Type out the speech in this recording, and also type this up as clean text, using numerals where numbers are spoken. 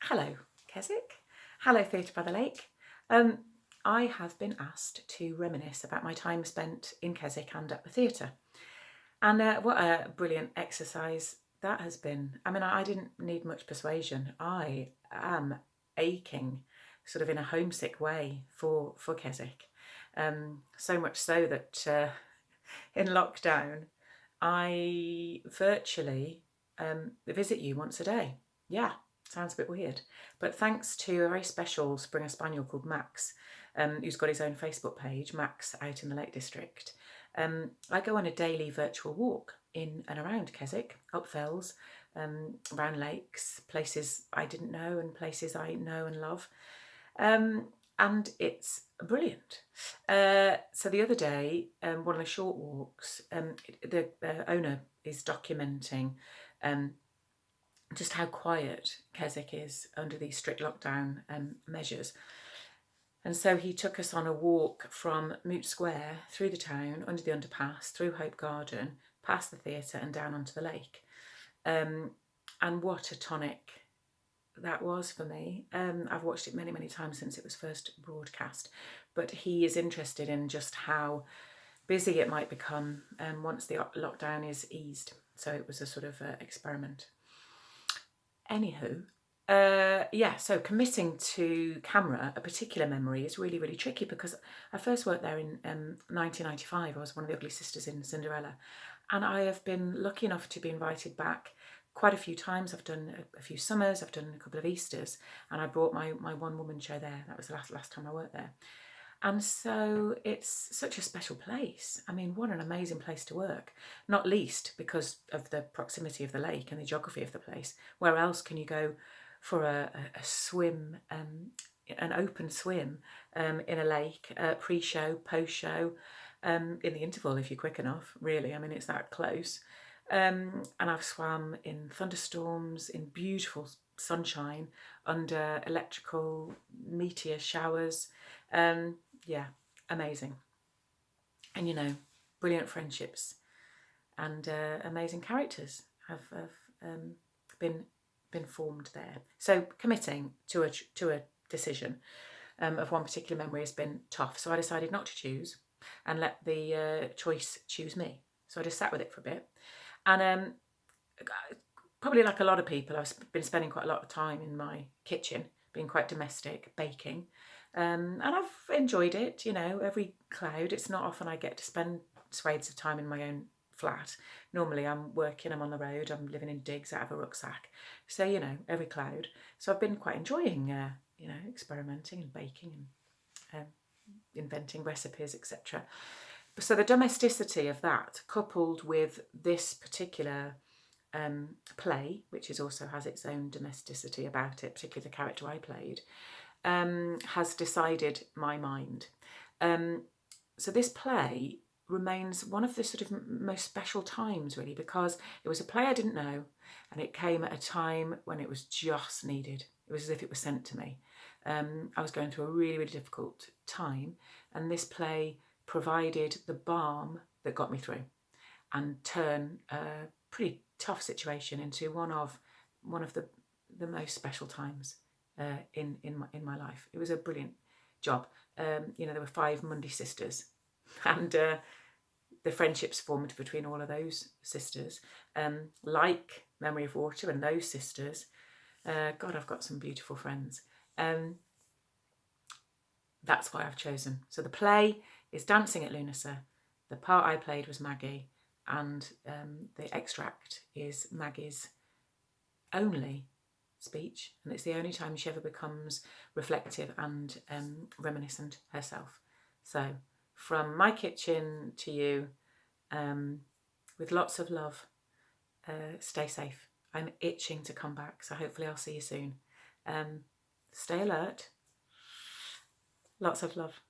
Hello, Keswick. Hello, Theatre by the Lake. I have been asked to reminisce about my time spent in Keswick and at the theatre. And what a brilliant exercise that has been. I mean, I didn't need much persuasion. I am aching, sort of in a homesick way, for Keswick. So much so that in lockdown, I virtually visit you once a day. Yeah, sounds a bit weird. But thanks to a very special Springer Spaniel called Max, who's got his own Facebook page, Max out in the Lake District, I go on a daily virtual walk in and around Keswick, up fells, around lakes, places I didn't know and places I know and love. And it's brilliant. So the other day, one of the short walks, the owner is documenting just how quiet Keswick is under these strict lockdown measures. And so he took us on a walk from Moot Square through the town, under the underpass, through Hope Garden, past the theatre and down onto the lake. And what a tonic that was for me. I've watched it many, many times since it was first broadcast, but he is interested in just how busy it might become once the lockdown is eased. So it was a sort of experiment. Anywho, so committing to camera, a particular memory, is really, really tricky because I first worked there in 1995. I was one of the ugly sisters in Cinderella, and I have been lucky enough to be invited back quite a few times. I've done a few summers, I've done a couple of Easters, and I brought my one-woman show there. That was the last time I worked there. And so it's such a special place. I mean, what an amazing place to work, not least because of the proximity of the lake and the geography of the place. Where else can you go for a swim, an open swim in a lake, pre-show, post-show, in the interval if you're quick enough, really. I mean, it's that close. And I've swam in thunderstorms, in beautiful sunshine, under electrical meteor showers. Yeah, amazing. And brilliant friendships and amazing characters have been formed there. So committing to a decision of one particular memory has been tough. So I decided not to choose and let the choice choose me. So I just sat with it for a bit. And probably like a lot of people, I've been spending quite a lot of time in my kitchen, being quite domestic, baking. And I've enjoyed it, every cloud. It's not often I get to spend swathes of time in my own flat. Normally I'm working, I'm on the road, I'm living in digs out of a rucksack. So, every cloud. So I've been quite enjoying, experimenting and baking and inventing recipes, etc. So the domesticity of that, coupled with this particular play, which also has its own domesticity about it, particularly the character I played, has decided my mind. So this play remains one of the sort of most special times, really, because it was a play I didn't know, and it came at a time when it was just needed. It was as if it was sent to me. I was going through a really, really difficult time, and this play provided the balm that got me through and turned a pretty tough situation into one of the most special times in my life. It was a brilliant job. There were 5 Mundy sisters, and the friendships formed between all of those sisters, like Memory of Water and those sisters. God, I've got some beautiful friends. That's why I've chosen. So the play is Dancing at Lunasa. The part I played was Maggie, and the extract is Maggie's only speech, and it's the only time she ever becomes reflective and reminiscent herself. So from my kitchen to you, with lots of love, stay safe. I'm itching to come back, so hopefully I'll see you soon. Stay alert. Lots of love.